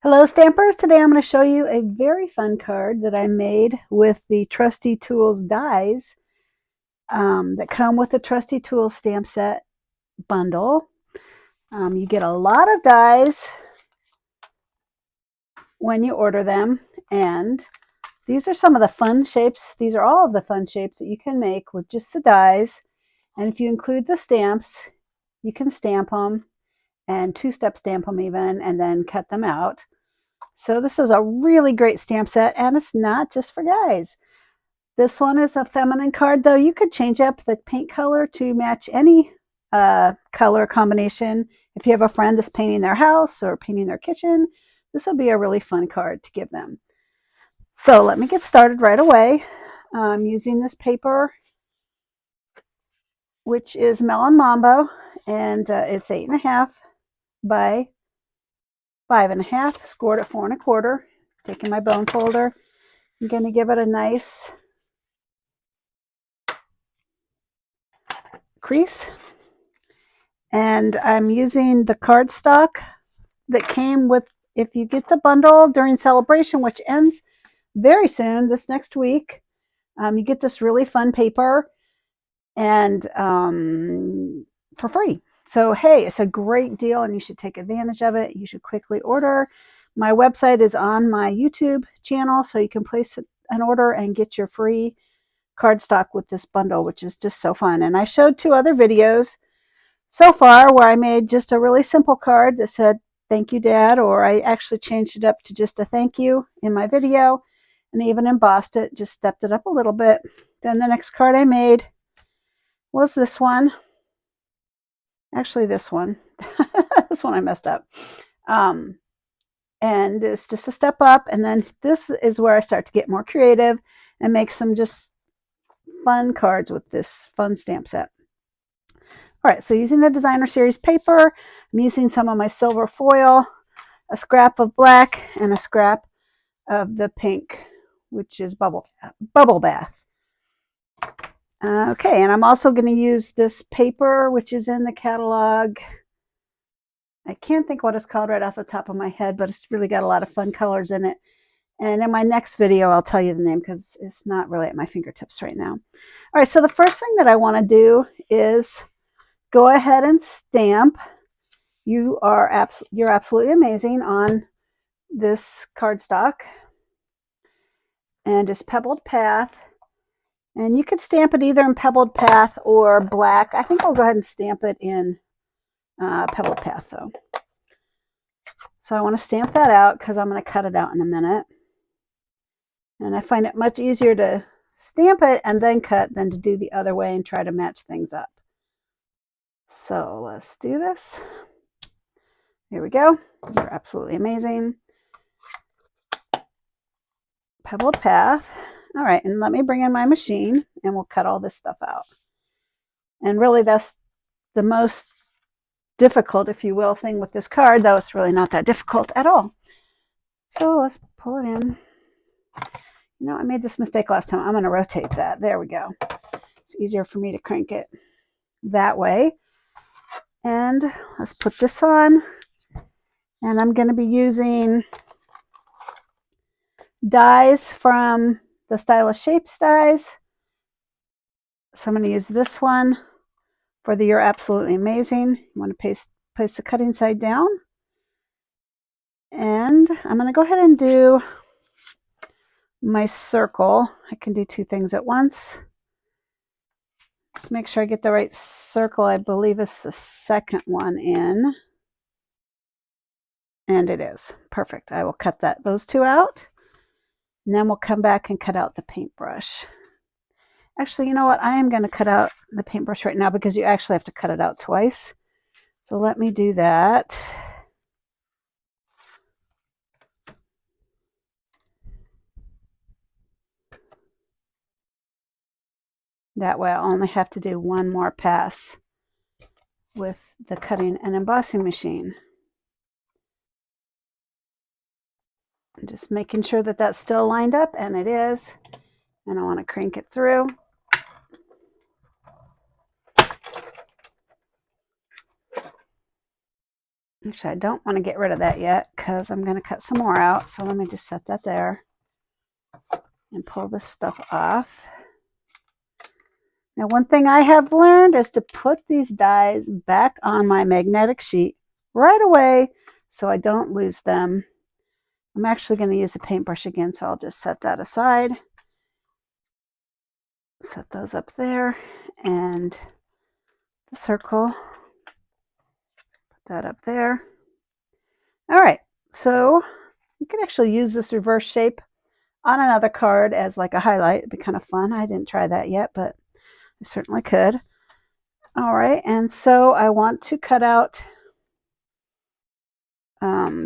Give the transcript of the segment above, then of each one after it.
Hello Stampers! Today I'm going to show you a very fun card that I made with the Trusty Tools dies that come with the Trusty Tools stamp set bundle. You get a lot of dies when you order them, and these are some of the fun shapes. These are all of the fun shapes that you can make with just the dies, and if you include the stamps, you can stamp them and two-step stamp them even, and then cut them out. So this is a really great stamp set, and it's not just for guys. This one is a feminine card, though you could change up the paint color to match any color combination. If you have a friend that's painting their house or painting their kitchen, this will be a really fun card to give them. So let me get started right away. I'm using this paper, which is Melon Mambo, and it's 8.5 by 5.5, scored at 4.25. Taking my bone folder, I'm going to give it a nice crease, and I'm using the cardstock that came with, if you get the bundle during celebration, which ends very soon, this next week, you get this really fun paper and for free. So hey, it's a great deal and you should take advantage of it. You should quickly order. My website is on my YouTube channel, so you can place an order and get your free cardstock with this bundle, which is just so fun. And I showed 2 other videos so far where I made just a really simple card that said thank you dad, or I actually changed it up to just a thank you in my video and even embossed it, just stepped it up a little bit. Then the next card I made was this one, actually this one. This one I messed up, and it's just a step up, and then this is where I start to get more creative and make some just fun cards with this fun stamp set. All right, so using the Designer Series paper, I'm using some of my silver foil, a scrap of black, and a scrap of the pink, which is Bubble Bath. Okay, and I'm also going to use this paper, which is in the catalog. I can't think what it's called right off the top of my head, but it's really got a lot of fun colors in it. And in my next video, I'll tell you the name because it's not really at my fingertips right now. All right, so the first thing that I want to do is go ahead and stamp you're absolutely amazing on this cardstock, and it's Pebbled Path, and you could stamp it either in Pebbled Path or black. I think I'll go ahead and stamp it in Pebbled Path though. So I want to stamp that out because I'm going to cut it out in a minute, and I find it much easier to stamp it and then cut than to do the other way and try to match things up. So let's do this. Here we go. You're absolutely amazing. Pebbled Path. All right, and let me bring in my machine and we'll cut all this stuff out. And really that's the most difficult, if you will, thing with this card, though it's really not that difficult at all. So let's pull it in. You know, I made this mistake last time. I'm going to rotate that. There we go. It's easier for me to crank it that way. And let's put this on. And I'm going to be using dies from the Stylish Shapes dies. So I'm going to use this one for the You're Absolutely Amazing. You want to place the cutting side down. And I'm going to go ahead and do my circle. I can do 2 things at once. Just make sure I get the right circle. I believe it's the second one in. And it is. Perfect. I will cut those 2 out. And then we'll come back and cut out the paintbrush. Actually, you know what? I am going to cut out the paintbrush right now because you actually have to cut it out twice. So let me do that. That way I'll only have to do one more pass with the cutting and embossing machine. I'm just making sure that that's still lined up, and it is. And I want to crank it through. Actually, I don't want to get rid of that yet because I'm going to cut some more out. So let me just set that there and pull this stuff off. Now, one thing I have learned is to put these dies back on my magnetic sheet right away so I don't lose them. I'm actually going to use a paintbrush again, so I'll just set that aside. Set those up there, and the circle, put that up there. All right, so you can actually use this reverse shape on another card as like a highlight. It'd be kind of fun. I didn't try that yet, but I certainly could. All right, and so I want to cut out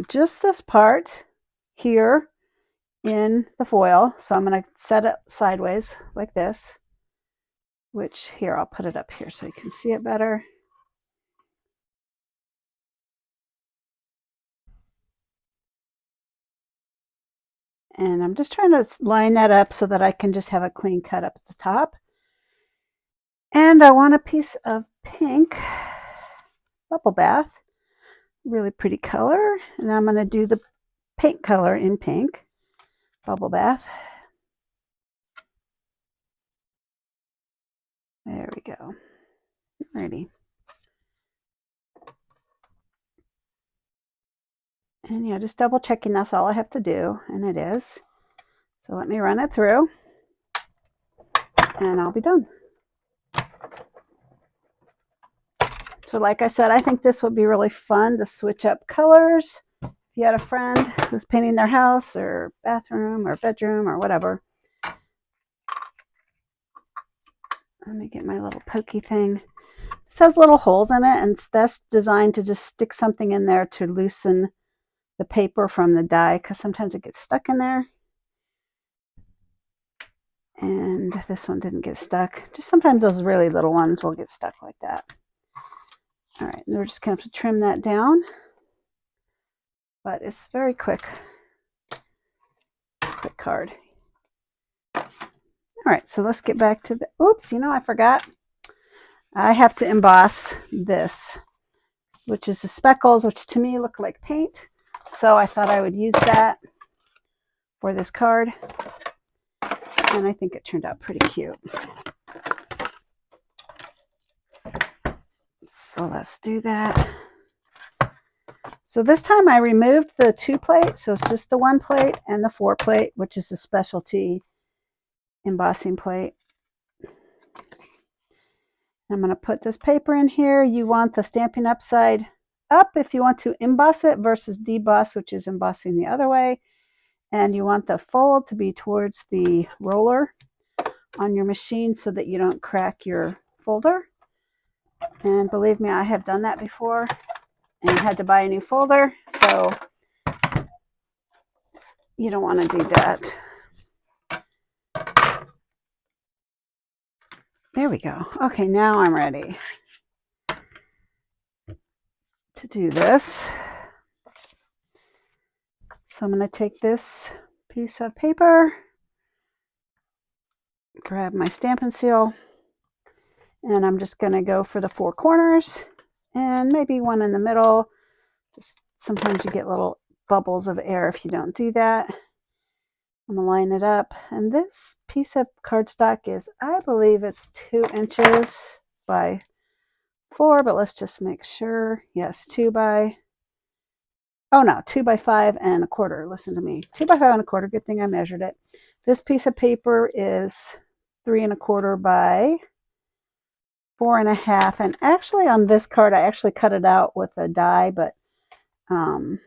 just this part here in the foil. So I'm going to set it sideways like this, which here, I'll put it up here so you can see it better. And I'm just trying to line that up so that I can just have a clean cut up at the top. And I want a piece of pink bubble bath, really pretty color. And I'm going to do the paint color in pink bubble bath. There we go. Ready. And yeah, just double checking that's all I have to do, and it is. So let me run it through, and I'll be done. So like I said, I think this would be really fun to switch up colors. If you had a friend who's painting their house or bathroom or bedroom or whatever. Let me get my little pokey thing. It has little holes in it, and that's designed to just stick something in there to loosen the paper from the die, because sometimes it gets stuck in there. And this one didn't get stuck. Just sometimes those really little ones will get stuck like that. All right, and we're just going to have to trim that down. But it's very quick card. All right, so let's get back to the, oops, I forgot. I have to emboss this, which is the speckles, which to me look like paint. So I thought I would use that for this card. And I think it turned out pretty cute. So let's do that. So this time I removed the 2 plate, so it's just the 1 plate and the 4 plate, which is the specialty embossing plate. I'm going to put this paper in here. You want the Stampin' Up! Side up if you want to emboss it versus deboss, which is embossing the other way. And you want the fold to be towards the roller on your machine so that you don't crack your folder. And believe me, I have done that before and had to buy a new folder. So you don't want to do that. There we go. Okay, now I'm ready to do this. So I'm going to take this piece of paper, grab my Stampin' Seal, and I'm just going to go for the 4 corners and maybe one in the middle. Just sometimes you get little bubbles of air if you don't do that. I'm going to line it up. And this piece of cardstock is, I believe it's 2 inches by 4, but let's just make sure. Yes, 2 by 5 and a quarter. Listen to me. 2 by 5 and a quarter. Good thing I measured it. This piece of paper is 3 1/4 by 4 1/2. And actually on this card, I actually cut it out with a die, but I'm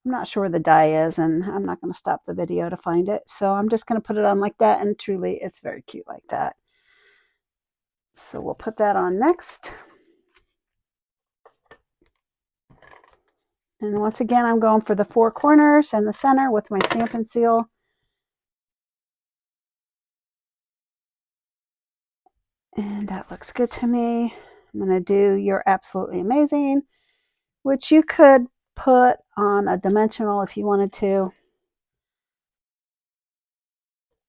not sure where the die is, and I'm not going to stop the video to find it. So I'm just going to put it on like that, and truly, it's very cute like that. So we'll put that on next. And once again, I'm going for the 4 corners and the center with my Stampin' Seal. And that looks good to me. I'm going to do You're Absolutely Amazing, which you could put on a dimensional if you wanted to.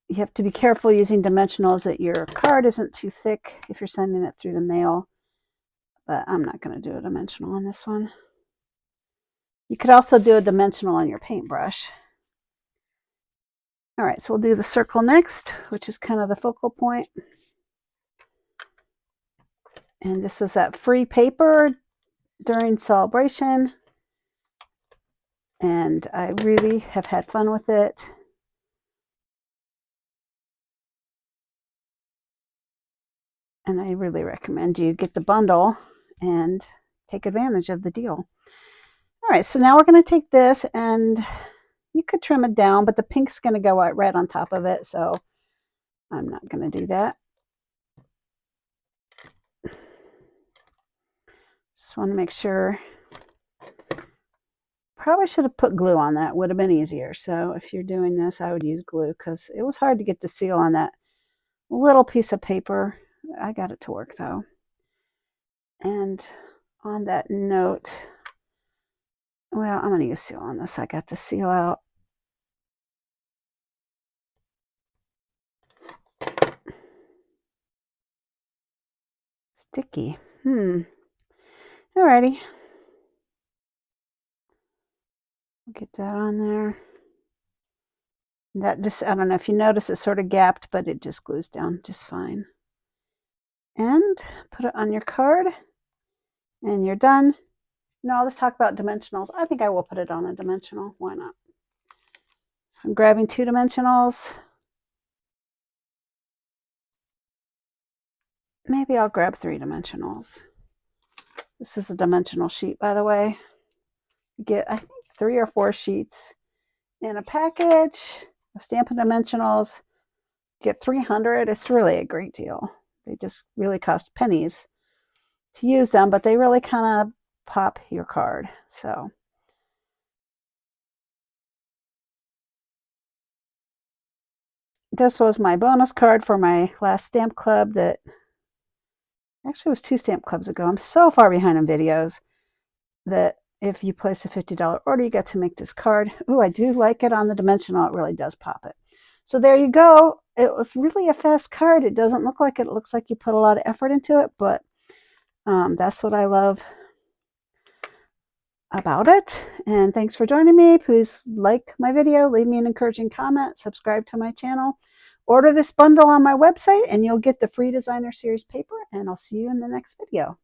You have to be careful using dimensionals that your card isn't too thick if you're sending it through the mail. but I'm not going to do a dimensional on this one. You could also do a dimensional on your paintbrush. All right, so we'll do the circle next, which is kind of the focal point. And this is that free paper during celebration. And I really have had fun with it. And I really recommend you get the bundle and take advantage of the deal. All right, so now we're going to take this, and you could trim it down, but the pink's going to go right on top of it, so I'm not going to do that. Just want to make sure. Probably should have put glue on that. Would have been easier. So if you're doing this, I would use glue because it was hard to get the seal on that little piece of paper. I got it to work though. And on that note, well, I'm going to use seal on this. I got the seal out. Sticky. Alrighty. Get that on there. That just, I don't know if you notice, it's sort of gapped, but it just glues down just fine. And put it on your card, and you're done. Now let's talk about dimensionals. I think I will put it on a dimensional. Why not? So I'm grabbing 2 dimensionals. Maybe I'll grab 3 dimensionals. This is a dimensional sheet, by the way. You get, I think, 3 or 4 sheets in a package of Stampin' Dimensionals. Get 300. It's really a great deal. They just really cost pennies to use them, but they really kind of pop your card. So this was my bonus card for my last stamp club that actually was 2 stamp clubs ago. I'm so far behind in videos that if you place a $50 order, you get to make this card. Ooh, I do like it on the dimensional. It really does pop it. So there you go. It was really a fast card. It doesn't look like it. It looks like you put a lot of effort into it, but that's what I love about it. And thanks for joining me. Please like my video, leave me an encouraging comment, subscribe to my channel, order this bundle on my website, and you'll get the free Designer Series paper, and I'll see you in the next video.